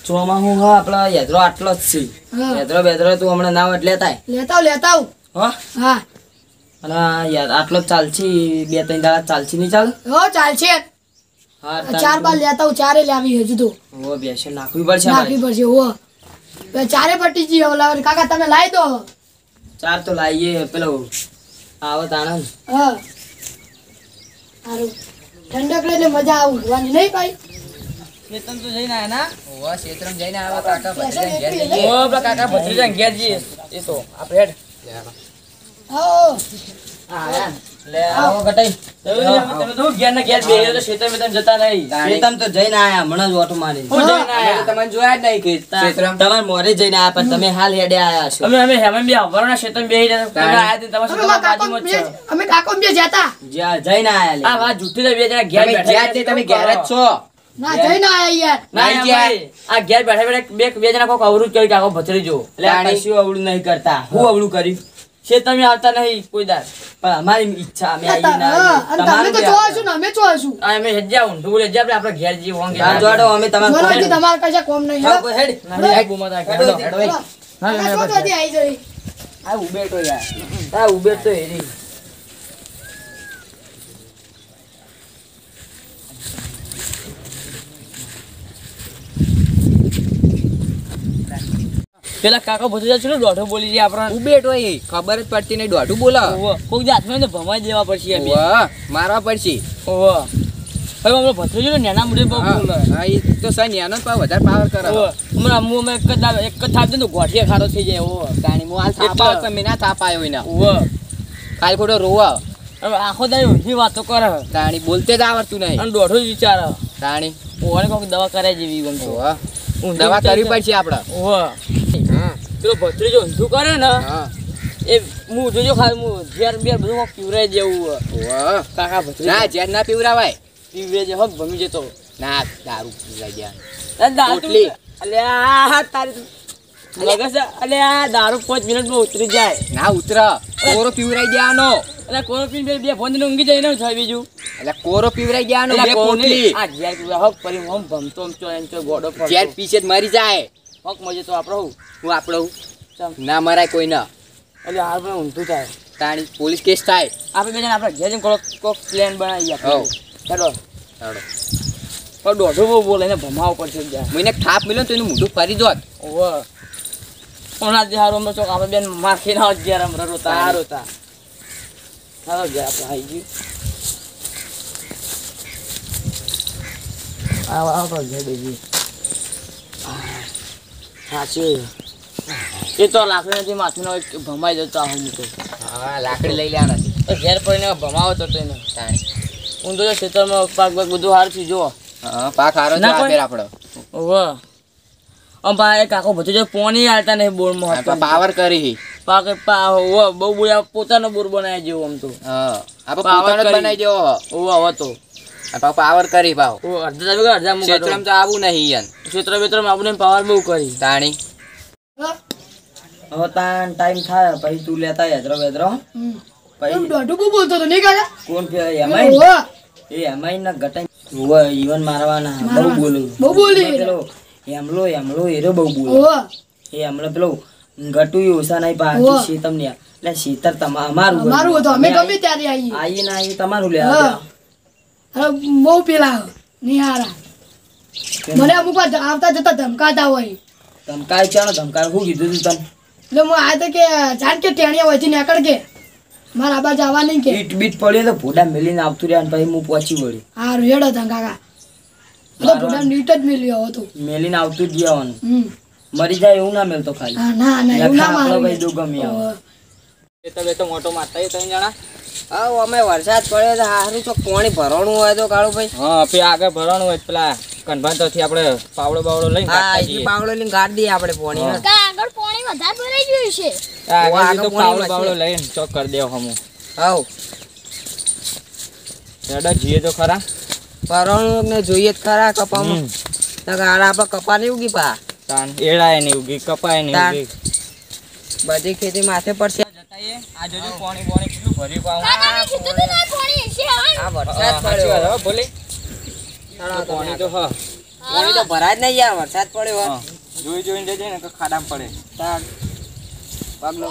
ચોમાં હું હા આપડા યદ્રો આટલો જ છે. યદ્રો બેદ્રો તું હમણાં નાવ એટલે લેતા હા અને યાર આટલો જ ચાલશે 2-3 દાડા ચાલશે નહીં ચાલે હો ચાલશે હા 4 બાર લેતા હું 4 લાવી હજુ તો હો બેસે નાખવી પડશે હો 4 પટી જી ઓલા કાકા તમે લાવી દો 4 તો લાવીએ પેલો આવો તાણન હા સારું ઠંડક એટલે મજા આવવાની નહીં ભાઈ ખેતમ તો જઈને આયા ના ઓવા ક્ષેત્રમ જઈને આવ્યા કાકા ભત્રીજા ઘેર જઈએ ઓ આપડા કાકા ભત્રીજા ઘેર જઈએ એ તો આપણે હેડ હો હા લે આવો ગટાઈ તમે તો ઘેર ના ઘેર બેહી તો ખેતર મેં તમે જતા નહીં ખેતમ તો જઈને આયા હમણાં જ ઓટો મારી હું જઈને આયા તમને જોયા જ નહીં ક્ષેત્રમ તમારે મોરે જઈને આયા પણ તમે હાલ હેડે આયા છો અમે હેમન બી આવવાના ખેતર બેહી જતા તમે આયા તે તમારા ખેતર બાજુમાં જ છે અમે કાકો બે જતા જઈને આયા લે આ વાત જુઠ્ઠી તો બે જણા ઘેર તમે બેઠા જ્યાં તે તમે ઘેર જ છો ના જઈને આયા યાર ના ભાઈ આ ઘેર બેઠા બેઠા બે જણા કોક અવરું કરી કાકો ભત્રીજો એટલે આ કશું અવળું નહીં કરતા હું અવળું કર્યું છે તમે આવતા નહીં કોઈ દાર પણ અમારી ઈચ્છા અમે આવીએ ના અને તમે તો જોવાશું ને અમે જોવાશું આ અમે હેજા ઊંધું બોલે હેજા આપણે ઘેર જઈએ હોંગે ના જોડો અમે જોરાથી તમારે કશા કોમ નહીં હા કોઈ હેડ ના બુમતા હેડો હેડો હેડો હા કોથી આવી જઈ આ ઉબેટો યાર આ ઉબેટ તો હેરી પેલા કાકા ભત્રીજા છે દોઢો બોલી જાય આપણા ઉબેટ હોય ખબર જ પડતી નહીં દોઢું બોલો કોઈક જાતમાં ને ભમાઈ દેવા પડશે અમે ઓવા મારવા પડશે ઓહો હવે અમે ભત્રીજો ને નાના મુડે બહુ બોલે હા એ તો સન યાનો પાવ વધારે પાવર કરે હમણાં હું અમે એક જ થાપ દે તો ગોઠિયા ખારો થઈ જાય ઓહો તાણી મો હાલ થાપા તમે ના થાપાયો એના ઓહો કાલ ખોટો રોવા હવે આખો દાડી ઊંધી વાતો કરે તાણી બોલતે જ આવડતું નહીં અને દોઢો જ વિચારે તાણી ઓને કોઈક દવા કરાય જેવી ગમતો ઓવા દવા કરવી પડશે આપણે ઓહો પેલો ભત્રીજો ઊંધું કરે ને હા એ હું જોજો ખાલી હું ઝેર બેર બધું કોક પીવરાઈ જેવું ઓવા કાકા ના ભત્રીજા જેર ના પીવરાવાય પીવરે જે હક ભમી જતો ના દારૂ પીવરાઈ ગયા દારૂ પોટલી. અલ્યા તારી લગસ છે અલ્યા દારૂ 5 મિનિટમાં ઉતરી જાય ના ઉતર કોરો પીવરાઈ ગયાનો એટલે કોઈ પીને બે ફોન ને ઊંઘી જાય ને થાય બીજું એટલે કોરો પીવરાઈ ગયાનો એટલે બે કોણ પોટલી નહીં. આ ઝેર પીવા હક પરી હમ ભમતો ચો એમ ચો ગોડો ફરતો. જેર પીછે જ મરી જાય હક મજે તો આપણો હું હું આપણો ચમ. ના મરાય કોઈ ના એટલે હાલ પણ ઊંધું થાય તાણી પોલીસ કેસ થાય આપણે બે જણા આપણે ઘેર જઈને કોક પ્લાન બનાવીએ હવ. હેડો ચાલો પણ દોઢો બહુ બોલે ને ભમાવ પડશે જ્યાં મને થાપ મિલ્યો તો એનું મોઢું ફરી જોત ઓહો ઓના જે હારો અમે ચોક આપણે બેન માર ખાઈને આવો ઘેર આમ રોતા રોતા હાલો ઘેર આપણે આવી ગયું આવો ઘેર બેસી સાચું એ તો લાકડી નથી માથું ભમાઈ જતો આવું મૂકો હા લાકડી લઈ લેવાના છે ઘેર પડીને ભમાવો તો એને તાણી હું તો ખેતરમાં પાક બાક બધું સારું છે જો હા પાક હારો ના છે કોઈ- ફેર આપણો ઓહો આમ ભાઈ કાકો બધું જો પોણી આલતા નહીં બોરમાં હતો પાવર કરી પાક બહુ બોલ્યા પોતાનો બોર બનાવી જેવો આમ તો હા આપણે પાવર પોતાનો જ કરી. બનાવી દેવો ઓહો હતો પાવર કરી ભાવ ઓ અડધા જગ્યા અડધા મુકા ક્ષેત્રમાં તો આવું નહીં યાર ક્ષેત્ર બેત્રમાં આપણે પાવર બહુ કરી તાણી હવે તાન ટાઈમ થાય પછી તું લેતા યદ્રો બેદ્રો પછી દોઢું બહુ બોલતો તો નહીં કાકા કોણ એમાઈ ઓહો એ એમાઈ ના ગટાઈ ઓવે ઈવન મારવાના બહુ બોલું બહુ બોલી. પેલો એમલો એરો બહુ બોલો ઓહો એ એમલો પેલો ગટુય ઓછા નહીં પાકી ઓહો. છે તમને એટલે શીતર અમારું અમારું હતું અમે ગમે ત્યારે આવીએ આવીએ ના આવીએ તમારું લે હા. હવે બહુ પેલા નિહારા મને અમુક વાર આવતા જતા ધમકાતા હોય ધમકાય ચાલો ધમકાય શું કીધું તું તને એટલે હું આ તો કે જાણ કે ટેણિયા હોય નીકળ કે મારા આબા જવા નહીં કે ઈટ બીટ પડ્યો તો ભોડા મેલીને આવતું રહ્યા અને પછી હું પહોંચી વળી હા રેડો હતા કાકા તો ભૂડા નીટ જ મેલ્યો હતો મેલીને આવતું જ જવાનું હમ મરી જાય એવું ના મેલતો ખાલી હા ના ના એવું ના આપણો મારું ભાઈ દો ગમે આવે. એ તો મોટો મારતા ત્રણ જણા હા અમે વરસાદ પડ્યો તો સારું ચોક પાણી ભરવાનું હોય તો કાળું ભાઈ હા પે આગળ ભરવાનું હોય પેલા કનભાન થી આપણે પાવડો બાવડો લઈને હા એ પાવડો લઈને ગાડી દઈએ આપણે પાણી હા. આગળ પાણી વધારે ભરાઈ ગયું છે આગળ તો આગળ પાવડો પાણી બાવડો લઈને ચોક કરી દેવો હમું હવ હેડા જીએ તો ખરા ભરવાનું ને જોઈએ જ ખરા કપામાં હમ. ગાડા આપણે કપા નહીં ઉગી પા તાન એડાય નહીં ઉગી કપાય નહીં તાન. ઉગી બધી ખેતી માથે પડશે જતાઈએ આ જોજો પાણી પાણી કેટલું ભર્યું પાવ કાકાને કીધું તું ના પાણી છે હા આ વરસાદ પડ્યો ભલે ચાલો તો પાણી તો હા પાણી તો ભરાય જ નહીં યાર વરસાદ પડ્યો હોય. જોઈને જજે ને કે ખાડામાં પડે. તાર પગલો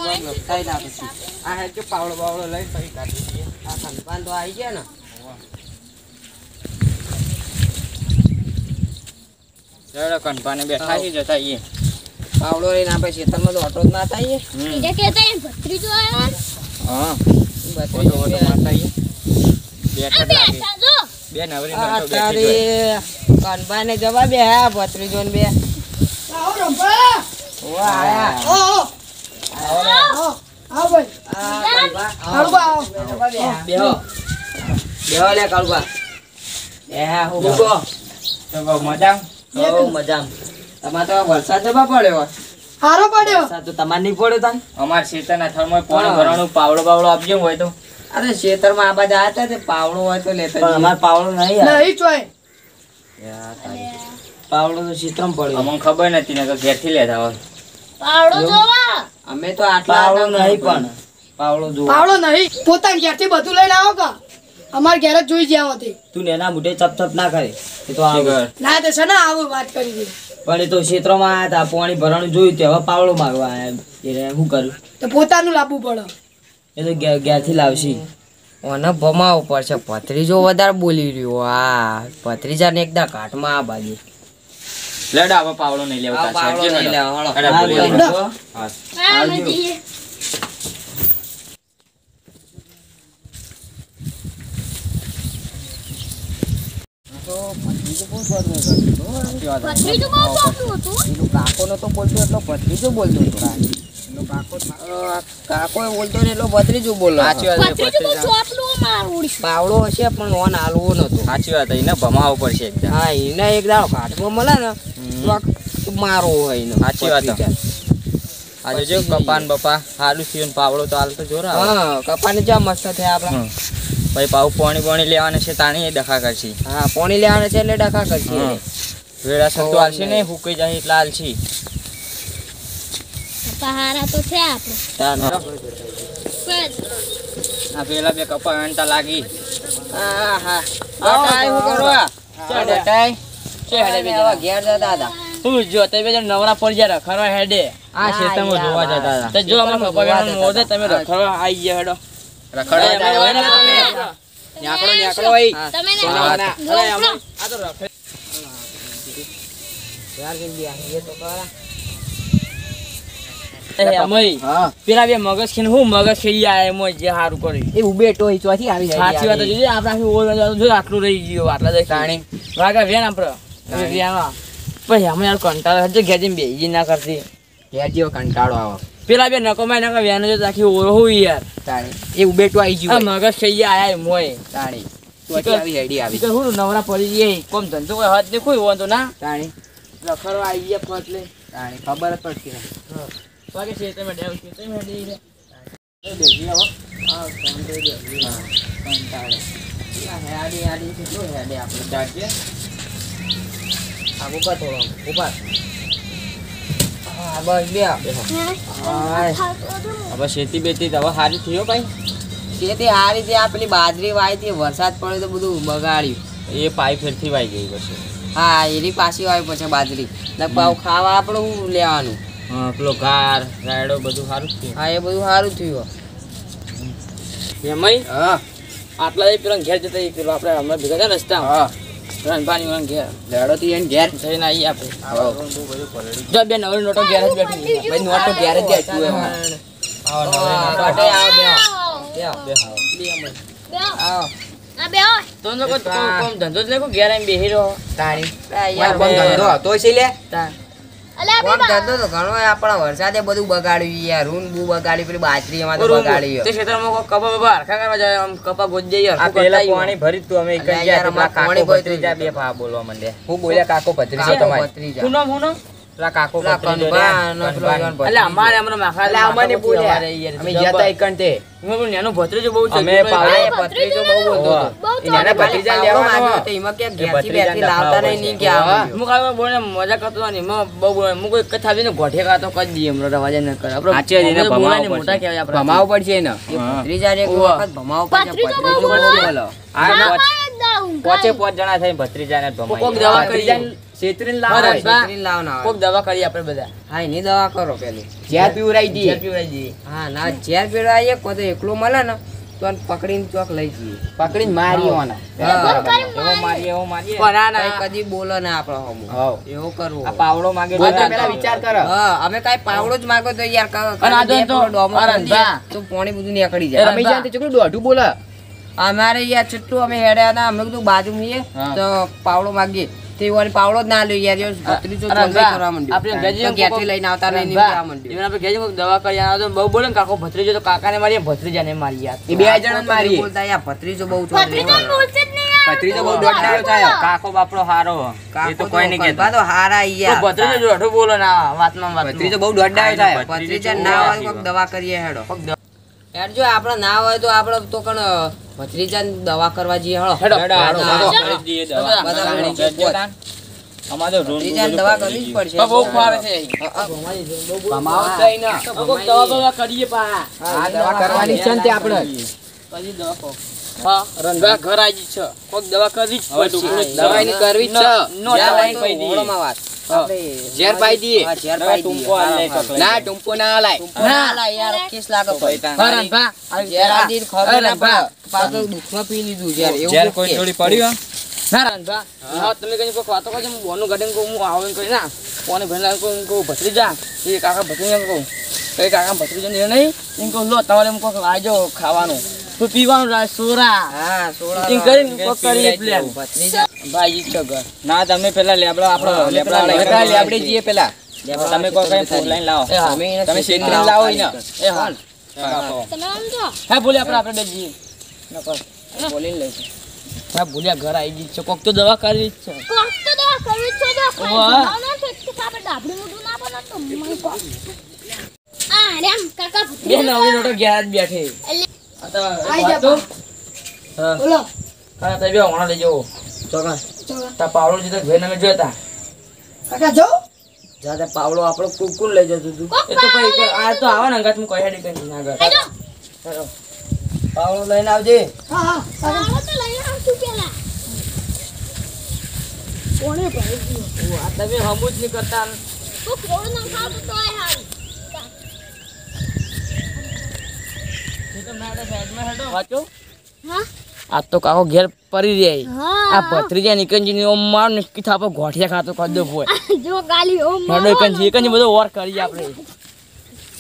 થઈ નાખે છે. આ હેડ જો પાવડો બાવડો લઈને પછી કાઢી દઈએ. આ ખંડપાન તો આવી ગયા ને. ચલો કનપાને બેઠા છીએ જતા આઈએ. પાવડો લઈને આપણે ખેતરમાં તો ઓટો જ ના થાય. બીજા કહેતા એમ ભત્રીજો આવ્યો ને. હા બત્રીસ ઓટો મારતા આઈએ. બેઠા જ લાગે. બેઠા જો. બે નવરી આ નમતો બેઠી હોય. તારી કનપાને જવા બે હા ભત્રીજો ને બે. આવો રંભા ઓવા આયા. આવો ભાઈ આ કનપા કાળુબા આવો જવા બે હા. બેહો બેહો લે કાળુબા. બે હા હું ઉભો. તો બહુ મજા. હો મજામ. તમારે તો વરસાદ જવા પડ્યો હોય. હારો પડ્યો વરસાદ તો તમારે નહીં પડ્યો તાન. અમાર ખેતરના થરમાં પાણી ભરવાનું પાવડો બાવડો આપજો હોય તો. અરે ખેતરમાં આ બાજુ આવ્યા હતા તે પાવડો હોય તો લેતા પણ જઈએ. અમારે પાવડો નહીં યાર. નહીં ચોય પાવડો તો ચિત્રમ પડ્યો. અમને ખબર નથી ને કે ઘેરથી લેતા હોય. પાવડો જોવા. અમે તો આટલા પાવડો હતા નહીં પણ પાવડો જો. પાવડો નહીં પોતાના ઘેરથી બધું લઈને આવો કા અમાર ઘેર જ જોઈ જ્યાં હતી તું એના મોઢે ચપ ચપ ના કરે. એ તો આવે. ના તે છે ને આવું વાત કરી હતી પણ એ તો ક્ષેત્રમાં આયા હતા પાણી ભરવાનું જોયું તે હવે પાવડો માંગવા આયા. એને શું કર્યું? તો પોતાનું લાવવું પડે એ તો ઘેરથી લાવશી. ઓને ભમાવું પડશે. ભત્રીજો વધારે બોલી રહ્યો. આ ભત્રીજાને એકદમ ઘાટમાં આ બાજુ. લેડા હવે પાવડો નહીં લેવો. આ પાવડો નહીં લેવો, હાલો. અરે હા, બોલી બોલો. લેવો. હા. હા મજી. ભત્રીજો બહુ ચોખ્ખું હતું. પેલું કાકોનો તો બોલતો એટલો ભત્રીજો બોલતો હતો. કાકો બોલતો ને એટલો ભત્રીજો બોલો. સાચી વાત છે, ભત્રીજો બહુ ભત્રીજા. ચોપલું મારું. પાવડો હશે પણ ઓન હાલવો નતો. સાચી વાત એને ભમાવવો પડશે એકદમ. હા એને એક દાડો ઘાટમાં મળે ને તો આ મારો હોય એનો. સાચી વાત. ભત્રીજા. આજે જો કપાન બપા સારું થયું ને પાવડો તો હાલ તો જોરા આવે. હા કપાને જ્યાં મસ્ત થયા આપડા. હમ. પછી પાવ પાણી લેવાના છે તાણી એ ડખા કરશી. હા પોણી લેવાના છે એટલે ડખા કરશે. હમ. વેળા સંતો હાલશે ને હુકાઈ જાય એટલે હાલશી. પહારા તો છે આપણે. આ પેલા બે કપા વેણતા લાગી. હા હા બટાઈ શું કરવા? ચાલ બટાઈ છે હેડે બે હવે ઘેર જતા હતા. તું જો તે બે જણ નવરા પડી જાય રખડવા હેડે. આ ખેતરમાં યાર, જોવા જતા હતા. તો જો ખેતરમાં અમાર કપા જોવા વેણવાનું જતા મોઢે તમે હતા. રખડવા આવી ગયા હેડો. રખડવા જાય હોય ને તમે. ન્યાકડો ન્યાકડો હોય. તમે ને હા, ગોપલો. અરે આમાં આ તો રખડ. યાર કે બે એ તો કરા. એ અમય પેલા બે મગજ ખીને હું મગજ ખઈ આયા એમ જે હારું કરી. એ ઉબેટો ઈ ચોથી આવી જાય. સાચી વાત જોજે આપણા જો આટલું રહી ગયું આટલા દે તાણી. વાગા વેન આપણે વેનમાં પછી અમે યાર કંટાળો હજે ઘેર જઈને બેહી ના કરતી. ઘેર જેવો કંટાળો આવે. પેલા બે નકોમાં નકા વેન જો આખી ઓરો હોય યાર. તાણી. એ ઉબેટો આવી આ ગયું. મગજ ખઈ આયા એમ હોય. તાણી. ચોથી આવી હેડી આવી. કે હું નવરા પડી જઈએ કોમ ધંધો કોઈ હાથ ને કોઈ હોય તો ના તાણી. રખડવા આવી ગયા ફટ લે તાણી ખબર જ પડતી નહીં. વાગે છે તમે ડેવ છે તમે હેડી રે કંટાળો. આ હેડી હેડી કેટલું હેડે આપણે જાગે આ ઉપર થોડો ઉપર. હા બસ બે. હાય. હવે ખેતી બેતી તો હવે સારી થયો ભાઈ. ખેતી હારી છે. આ પેલી બાજરી વાવી હતી વરસાદ પડ્યો તો બધું બગાડ્યું. એ પાઈ ફેરથી વાઈ ગઈ પછી. હા એની પાછી આવી પછી બાજરી ને પાવ ખાવા આપણે શું લેવાનું. હા પેલો ગાર રાયડો બધું સારું જ થયું. હા એ બધું સારું થયું. એમાંય હા આટલા એ પેલા ઘેર જતા પેલો આપણે હમણાં ભેગા થયા રસ્તા હા રણપાણી વાળા ઘેર લેડો થી એને ઘેર. જઈને આવીએ આપણે આવો. જો બે નવરી નોટો ઘેર જ બેઠી ભાઈ નોટ તો ઘેર જ બેઠું એમ. આવો નવરી નોટો કટે આવો બે આવો. બે આવો. આવો આ બે હોય. તો ન કોઈ કોમ ધંધો જ લેકો ઘેર આવીને બેહી રહ્યો. તારી યાર કોમ ધંધો હતો છે લે. અલ્યા કોમ બાબા. ધંધો તો ઘણો આપણા વરસાદે બધું બગાડ્યું યાર. રૂન બુ બગાડી પેલી બાજરી એમાં તો બગાડી. તે ખેતરમાં કોઈ કપા બપા હરખા કરવા જાય આમ કપા ગોજ જઈએ આ હરખું પેલા કરતા પાણી ભરી તું અમે એક જ ગયા, પેલા કાકો ભત્રીજા બે ભા બોલવા માંડ્યા. હું બોલ્યા કાકો ભત્રીજો તમારે. હું નામ પેલા કાકો પેલા ભત્રીજો કનબા રહ્યા. અને પેલો ઈવન એટલે અમારે હમણાં માખા એટલે અમને બોલ્યા. અમે ગયા તા એકણ તે. હું પેલું નાનું ભત્રીજો બહુ છે અમે પાવડો ભત્રીજો બહુ બોલતો હતો. બહુ એ નાના ચોખ્ખું. ભત્રીજા લેવાનો હતો એમાં ક્યાંક ઘેરથી બેઠી લાવતા નહીં કે આવે. હું કાલે બોલે મજા કરતો નહીં એમાં બહુ બોલે હું કોઈ કથા આવીને ગોઠે કાતો કરી દઈએ હમણાં રવાજે ન કરે સાચી વાત, એને આપણે બોલાય ને ભમાવવું મોટા કહેવાય આપણે ભમાવું પડશે ને. એ હા. ભત્રીજાને એક ઓવા. વખત ભમાવું પડશે. ભત્રીજો બહુ ભત્રીજો બહુ બોલે. બોલો. આ સામાન જ દઉં. પોચે પોચ જણા થઈને ભત્રીજાને જ ભમાઈ કોક ગયા. દવા કરી ભત્રીજાને છેતરીને હા, લાવો રંભા. છેતરીને લાવો ના કોક દવા કરી આપણે બધા હા એની દવા કરો પેલી ઝેર પીવરાઈ ઝેર દઈએ પીવડાવી દઈએ. હા ના ઝેર પીવડાવીએ કોઈ તો એકલો મળે ને તો આને પકડીને ચોક લઈ જઈએ પકડીને મારી ઓને એવો મારીએ પણ આ ના કઈ કદી બોલો ના આપણો હમું હાવ. એવું કરવું આ પાવડો માગે બોલતા તો પહેલા વિચાર કરો હા અમે કઈ પાવડો જ માગો તો યાર અને આ જો તો રંભા. તો પાણી બધું નીકળી એ જાય અમે જ્યાં તે ચકડું દોઢું બોલે અમારે યાર છૂટું અમે હેડ્યા હતા અમે કીધું બાજુ મીએ હા. તો પાવડો માગીએ તે વાળી પાવડો જ ના લ્યો યાર એ ભત્રીજો અરે ચોલવાઈ રંભા, કરવા માંડ્યો આપણે ઘેર જઈને તો ઘેરથી કોક- લઈને આવતા નહીં ને રંભા, જવા માંડ્યો even આપણે ઘેર જઈને કોક દવા કરી આવ્યા તો બહુ બોલે ને કાકો ભત્રીજો તો કાકાને મારીએ ભત્રીજાને મારી યાર એ બે જણા મારી બોલતા યાર ભત્રીજો બહુ ચોલવાઈ ભત્રીજાને બોલશે જ નહીં યાર. પથરી તો બહુ દોડનારો થાય કાકો બાપડો હારો એ તો કોઈ નહીં કંપા તો હારા તો યાર ભત્રીજો જોડો બોલો ના વાતમાં પથરી તો બહુ દોડનારો થાય ભત્રીજા ના હોય તો કોઈક દવા કરીએ હેડો યાર જો આપણે ના હોય તો આપણે તો કણ ભત્રીજાને દવા કરવા જઈએ હેડો હેડો, ભત્રીજાને દવા કરવી જ પડશે બહુ ફાવે છે કમાવો જ નહીં ને. કોક દવા બવા કરીએ પા આ દવા કરવાની છે ને તે આપણે પછી દવા કહો. હા રંગા ઘર આવી છે કોક દવા કરવી જ પડશે દવા એની કરવી જ છે. નો જ્યાં દવા હોય તો કહી દઈએ. ઓળોમાં વાત. આપણે ઝેર પાઈ દઈએ. હા, ઝેર પાઈ દઈએ. ટૂંપો આલે કોક લઈ. ના ટૂંપો ના હલાય ના લા યાર કેસ લાગે ભાઈ. હા રંભા ઝેર આ દીન ખબર ના પડે. પાછું દુઃખમાં પી લીધું ઝેર. એવું કોક કે. ના રંભા હા તમે કઈ કોક વાતો કરજો હું બોનું ગાડીને કહું હું આવું કરી ના કોને ભણલા કહું ભત્રીજા એ કાકા ભત્રીજા કહું કઈ કાકા ભત્રીજા ને નહીં એમ કહું લો તમારે એમ કોક આવજો ખાવાનું તો પીવાનું રાય સોરા હા, સોડા એમ કરીને કોક કરીએ પ્લાન ભત્રીજા ભાઈ છે ઘર ના તમે પેલા લેબડા આપણો લેબડા લેબડા લેબડે જઈએ પેલા તમે કોઈ કઈ ફોન લાઈન લાવો અમે એને તમે શેતરીને શેતરીને લાવો એને. એ હા તમે આમ જો. હા બોલે આપણે બે જઈએ નકર બોલીને લઈશું હા બોલ્યા ઘર આવી ગઈ છે કોક તો દવા કરવી જ છે કોક તો દવા કરવી જ છે જો. ખાઈ વાહ. જવાનું છે કે આપણે ડાબડી મોઢું ના બને તો મય કોક. આ રે આમ કાકા બે ભત્રીજા. નવી નોટો ઘેર જ બેઠી એટલે આ તો આઈ જા વાતો. હા બોલો હા તમે બે હોણા લઈ જાઓ ચોકા ચલો. તા પાવડો જીતો ભાઈ તમે જોતા કાકા જો જાતે પાવડો આપણો કુકુર લઈ જતું તું એ તો પછી આ તો આવા ને અંગાત હું કહી હેડી કઈ ના આઈ જો. ચાલો પાવડો લઈને આવજે હા હા કાકા પાવડો તો લઈ આવશું પેલા. કોણે ભાઈ ગયો? આ તમે હમુ જ નહીં કરતા કોક કોળું ના ખાવ તો તોય હારું. એ તો મેડમ સાઈડમાં હેડો વાંચો હા આ તો કાકો ઘેર પડી રહી હા આ ભત્રીજા નિકંજી ઓ માર નક્કી થાપો ગોઠિયા ખાતો કદો હોય જો ગાલી ઓ હેડો કંજી કંજી બધો વોર કરીએ આપણે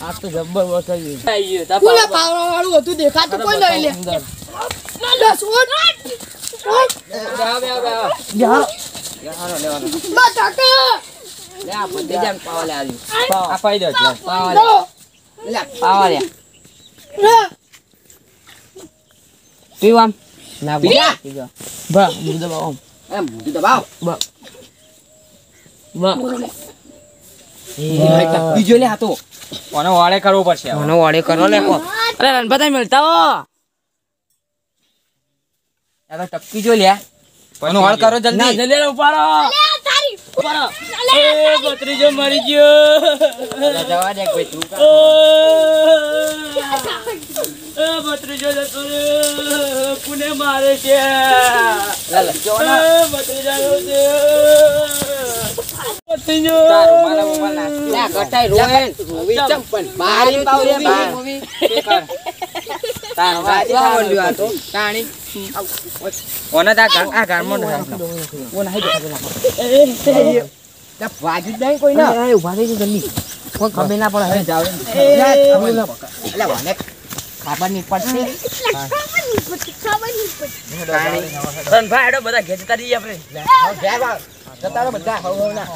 આ તો જબ્બર વોર કરીએ આઈ ગયો બોલે પાવડા વાળું હતું દેખાતું કોઈ નહીં લે લે સોડ જા બા કાકા લે આ ભત્રીજાને પાવા લે આલી. આ પાઈ દો પાવા લે. લો લે પાવા લે. લે પીવ આમ. ના પી જા. પીજો બા મુદા બા ઓમ એમ મોઢું દબાવ બા બા બીજો લે હાતો કોને વાળે કરવો પડશે મને વાડે કરો લે કો. અરે રણપતા મળતા હો આ તો ટપકી જો લે કોનો હળ કરો ના જલ્દી જલ્દી ઉપાડો લે તારી ઉપાડો એ ભત્રીજો મરી ગયો જવા દે કોઈ તું એ ભત્રીજો જતો રે પુને મારે છે ભત્રીજા ભત્રીજો લે આ ગટાઈ રોએન. ચંપન મારી પાવ રે બાર વાંચવા માંડ્યો આ તો. તાણી ઓને તા આ ગારમોન વાજુ જ નહીં કોઈ ના ઉભા થઈ જલ્દી કોઈ ખબર ના પડે હવે જાવ એટલે વાને ખબર નહીં પડશે ખબર નહીં પડતી. રણભાઈ હેડો બધા ઘેર જતા રહીએ આપણે જતા રહો બધા હવ હવ ના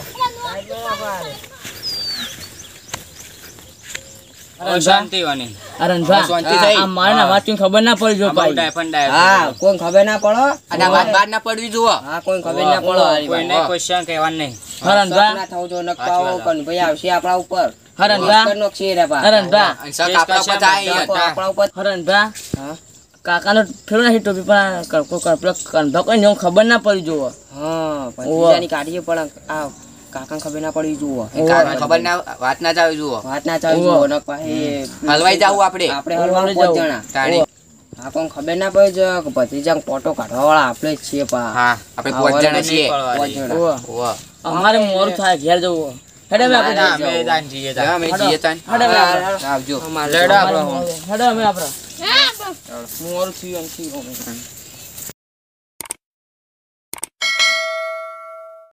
શાંતિ વાની રણભા શાંતિ થઈ. આ મારે ના વાત ખબર ના પડી જો ભાઈ હા કોઈ ખબર ના પડો. અને આ વાત બાર ના પડવી જુઓ હા કોઈ ખબર ના પડો. કોઈને ક્વેશ્ચન કહેવાનું નહીં શક રણભા ના થવું જો નક પાવો કન ભાઈ આવશે આપણા ઉપર. રણભા નો ક્ષીર હે પા. રણભા અને શક આપણા ઉપર થાય શક આપણા ઉપર. રણભા હા કાકાનો ફેરો નથી ટોપી પણ કરકો કરપલો કંધો કોઈ ને ખબર ના પડી જોવો હા ભત્રીજાની કાઢીએ પણ આ કાકાને ખબર ના પડી જુઓ. કાકા ખબર ના વાત ના જાવ જુઓ વાત ના ચાલી જુઓ નક પાહે હલવાઈ જાવું આપણે આપણે હલવાનું હલવાઈ પોત જાવું. જણા. તાણી હા કોણ ખબર ના પડે જો કે ભત્રીજાને ફોટો કાઢવા વાળા આપણે જ છીએ પા. હા આપણે પાંચ જણા છીએ પાંચ જણા. ઓવા અમારે મોરું થાય ઘેર જવું હેડે અમે આપણે અમે જઈએ તાન. હેડે અમે આપણે આવજો. હેડે અમે આપણે હા બસ. મોરું થયું એમ થયું અમે.